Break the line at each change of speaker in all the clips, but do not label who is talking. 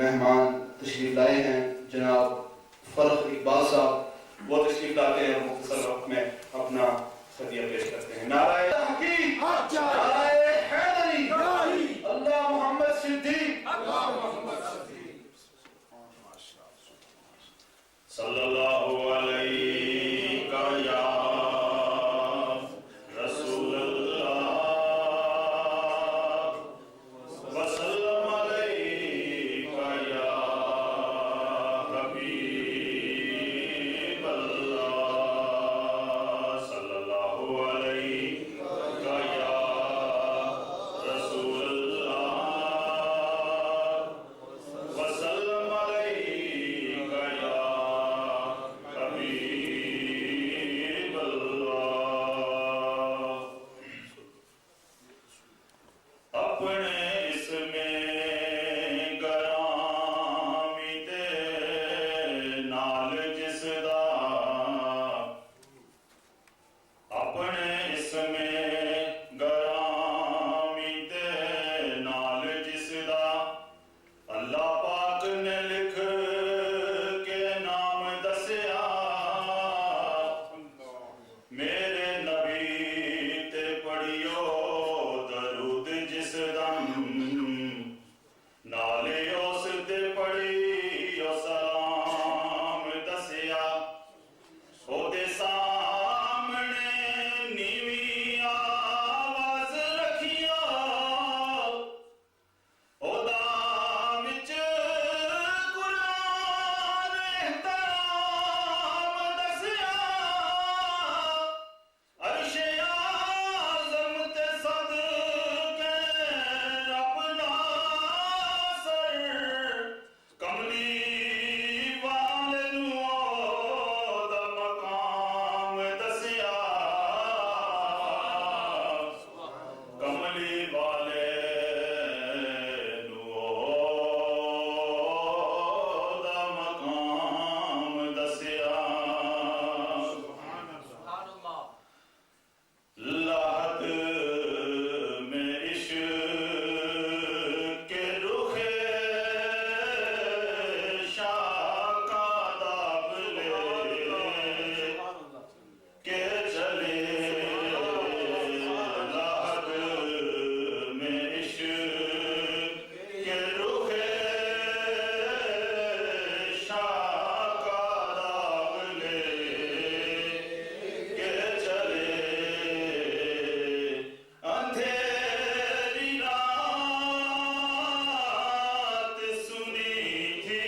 مہمان تشریف لائے ہیں جناب فرخ اقبال صاحب، وہ تشریف لاتے ہیں اور مختصر وقت میں اپنا خطیہ پیش کرتے ہیں۔ نعرہ تحقیق، نعرہ حیدری، اللہ محمد صدیق، صلی اللہ علیہ یا رسول اللہ وسلم علیہ یا حبیب اللہ صلی اللہ علیہ یا رسول اللہ وسلم علیہ یا حبیب اللہ۔ اپنے اس میں گرامی دے نال جس دا، اپنے اس میں گرامی دے نال جس دا، اللہ پاک نے لکھ کے نام دسیا، میرے نبی تے پڑھیو درود جس دم، نالے اس تے پڑھیو سلام دسیا، او دے سامنے نیویں آواز رکھیا، او دا وچ قرآن احترام دسیا، عرش اعظم تے صدقے رب ناصر، کملی والے نو دا مقام دسیا، کملی والے نو دا مقام دسیا۔ لاحت میں عشق کے رخ شاہ کا دابلے کے چلے، لاحت میں عشق کے رخ شاہ کا دابلے کے چلے، اندھیری رات سنی تھی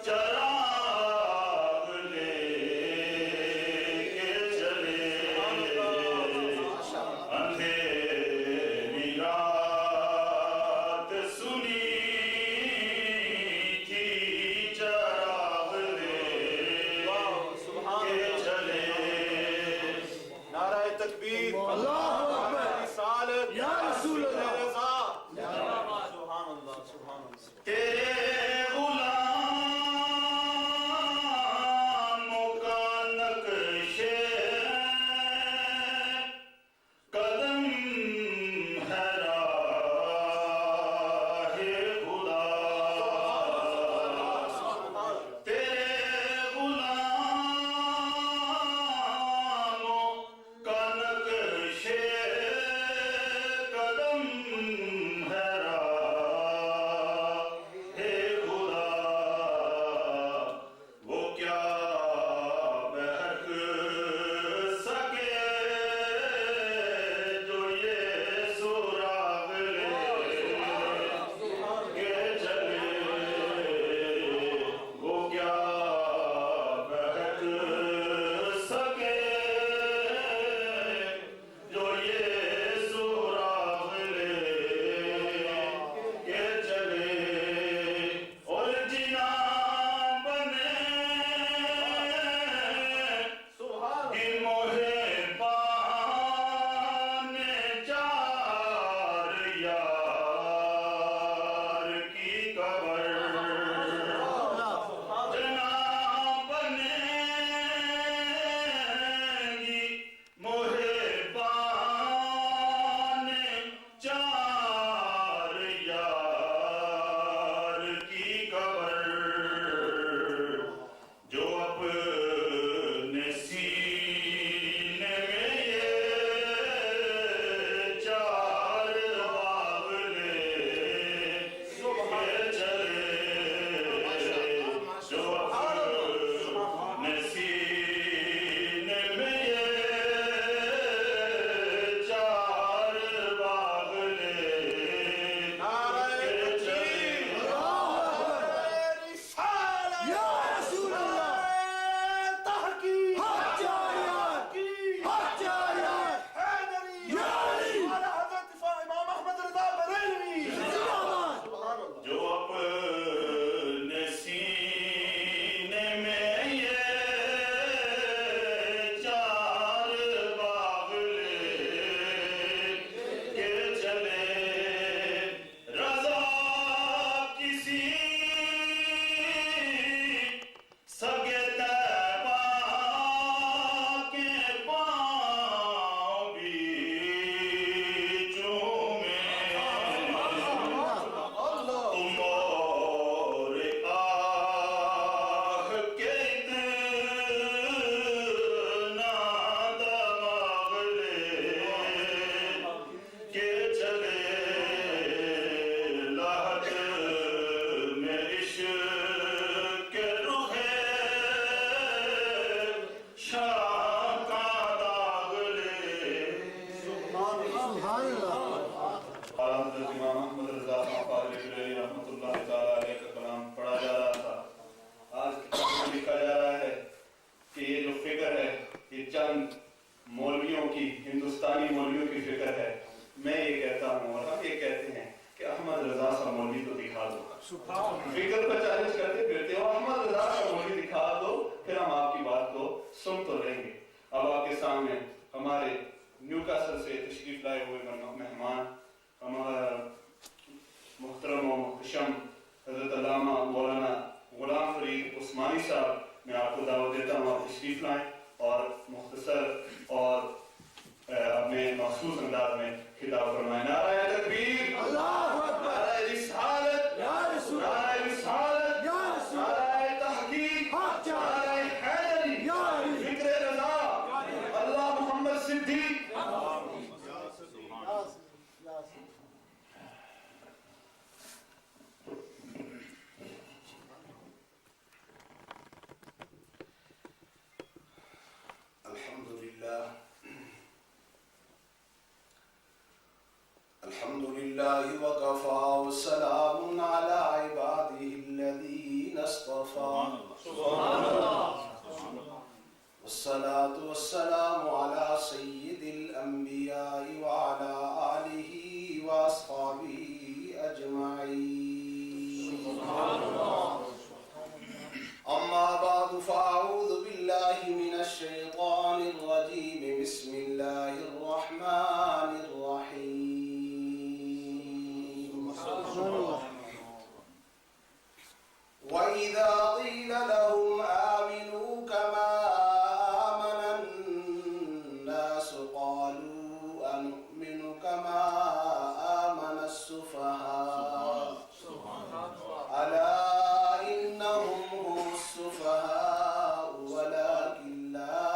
چراغ لے کے چلے، اندھیری رات سنی تھی چراغ لے کے چلے۔ نعرہ تکبیر، اللہ اکبر، رسالت یا رسول اللہ، سبحان اللہ سبحان اللہ۔ تیرے غلاموں کا نقشے قدم ہے راہ خدا، تیرے غلاموں کا نقشے قدم ہے راہ فکر کو چیلنج کرتے پھرتے ہو، احمد رضا کا مووی دکھا دو پھر ہم آپ کی بات کو سن تو لیں گے۔ اب آپ کے سامنے ہمارے نیو کاسل سے تشریف لائے ہوئے مہمان ہمارا محترم و محتشم حضرت علامہ مولانا غلام فرید عثمانی صاحب، میں آپ کو دعوت دیتا ہوں آپ تشریف لائیں اور مختصر اور اپنے مخصوص انداز میں خطاب فرمائیں۔ نعرہ تکبیر،
اللہ اکبر،
نعرہ رسالت،
یا رسول،
نعرہ رسالت،
یا رسول،
نعرہ تحقیق،
حق چاہیے،
نعرہ حیدری،
یا علی،
فکر رضا، اللہ محمد صدیق۔
الحمد لله وكفى وسلام على عباده الذين اصطفى
سبحان اللہ،
والصلاة والسلام على سيد الأنبياء وعلى آله وأصحابه أجمعين. أما بعد فأعوذ بالله من الشيطان الرجيم. بسم الله الرحمن الرحيم. وَإِذَا قِيلَ لَهُمْ آمِنُوا كَمَا آمَنَ النَّاسُ قَالُوا أَنُؤْمِنُ كَمَا آمَنَ السُّفَهَاءُ أَلَا إِنَّهُمْ هُمُ السُّفَهَاءُ وَلَكِنْ لَا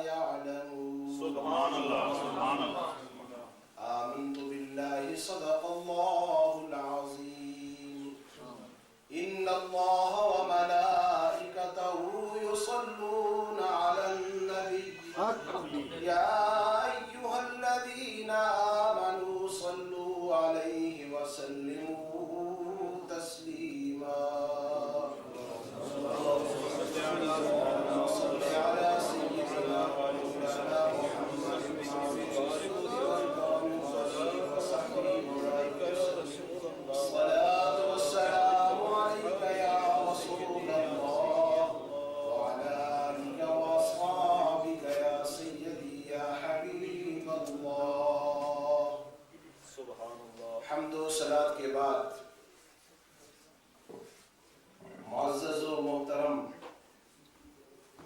يَعْلَمُونَ.
سبحان اللہ، سبحان اللہ۔
آمنت بالله صدق الله العظيم. إن الله وملائكته يصلون على النبي يا أيها الذين آمنوا صلوا عليه وسلموا تسليما. اللهم صل على سيدنا مولانا محمد الصلاة والسلام عليك يا رسول الله وعلى آلك وأصحابك يا سيدي يا حبيب الله.
سبحان اللہ۔
حمد و صلاة کے بعد معزز و محترم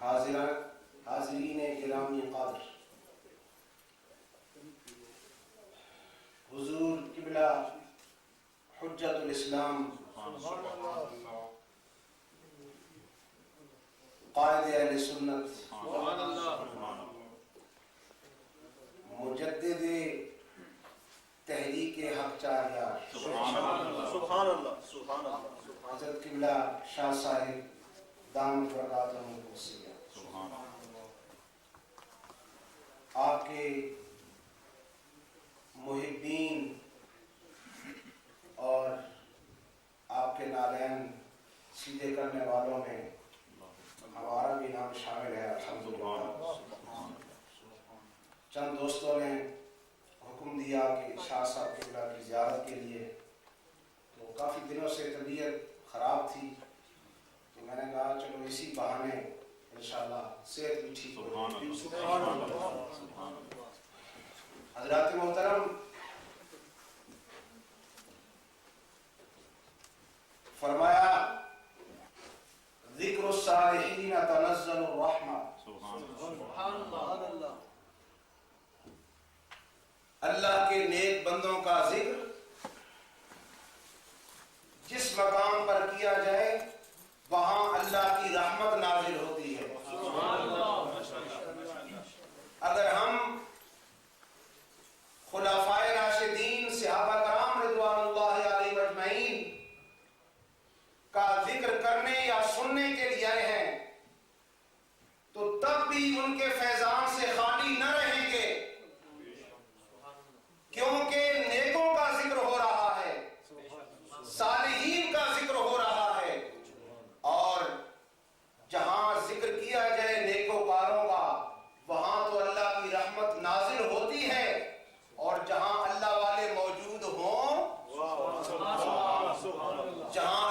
حاضرین گرامی قدر، حضور قبلہ حجت الاسلام قائد اہل سنت مجدد تحریک حق چاریار
سبحان اللہ، سبحان اللہ۔
حضرت قبلہ شاہ صاحب دامت برکاتہم القدسیہ، آپ کے محبین اور آپ کے نالین سیدھے کرنے والوں میں ہمارا بھی نام شامل ہے الحمدللہ۔ چند دوستوں نے حکم دیا کہ شاہ صاحب قبلہ کی زیارت کے لیے، تو کافی دنوں سے طبیعت خراب تھی، تو میں نے کہا چلو اسی بہانے انشاءاللہ صحت بھی ٹھیک ہوگی۔ حضرات محترم، فرمایا ذکر الصالحین تنزل الرحمہ، اللہ کے نیک بندوں کا ذکر جس مقام پر کیا جائے وہاں اللہ کی رحمت نازل ہوتی ہے۔ اگر ہم خلفائے راشدین صحابہ کرام رضوان اللہ علیہم اجمعین کا ذکر کرنے یا سننے کے لیے آئے ہیں تو تب بھی ان کے فیضان سے خالی نہ رہیں گے، کیونکہ نیکوں کا ذکر ہو رہا ہے، صالحین کا ذکر ہو رہا ہے، اور جہاں ذکر کیا جائے نیکوکاروں کا وہاں تو اللہ کی رحمت نازل ہوتی ہے، اور جہاں اللہ والے موجود ہوں، جہاں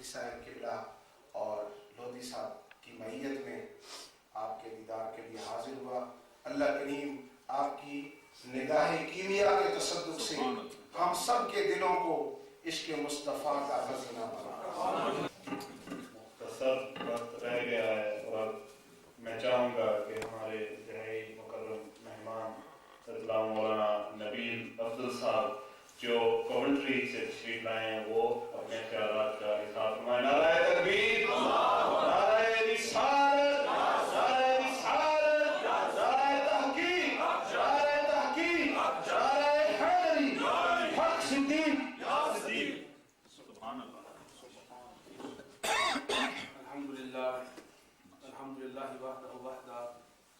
مفتی صاحب قبلہ اور لودھی صاحب کی معیت میں آپ کے دیدار کے لیے حاضر ہوا. اللہ کریم آپ کی نگاہ کیمیا کے تصدق سے ہم سب کے دلوں کو عشق مصطفیٰ کا خزینہ بنا.
مختصر وقت رہ گیا ہے اور میں چاہوں گا کہ ہمارے انتہائی مکرم مہمان اطلاع مولانا نبیل افضل صاحب جو کوونٹری سے تشریف لائے ہیں وہ اپنے خیالات کا اظہار فرمائیں. نعرہ تکبیر، نعرہ رسالت، نعرہ رسالت، نعرہ تحقیق، نعرہ تحقیق، نعرہ حیدری، حق صدیق.
الحمد للہ وحدہ وحدہ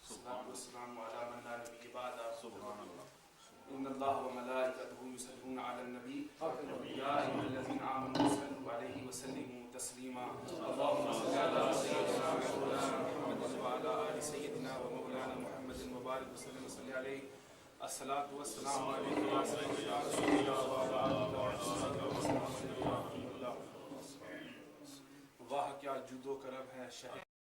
والصلاة والسلام علی من لا نبی بعدہ. ان اللہ وملائکتہ یصلون علی النبی یا ایھا الذین آمنوا صلوا علیہ وسلموا تسلیما. اللهم صل علی سیدنا مولانا محمد وعلی آل سیدنا ومولانا محمد وبارک وسلم وصلی علیہ. الصلاة والسلام علیکم یا سیدنا رسول اللہ وعلی آلہ وصحبہ وسلم. واہ کیا جود و کرم ہے شہر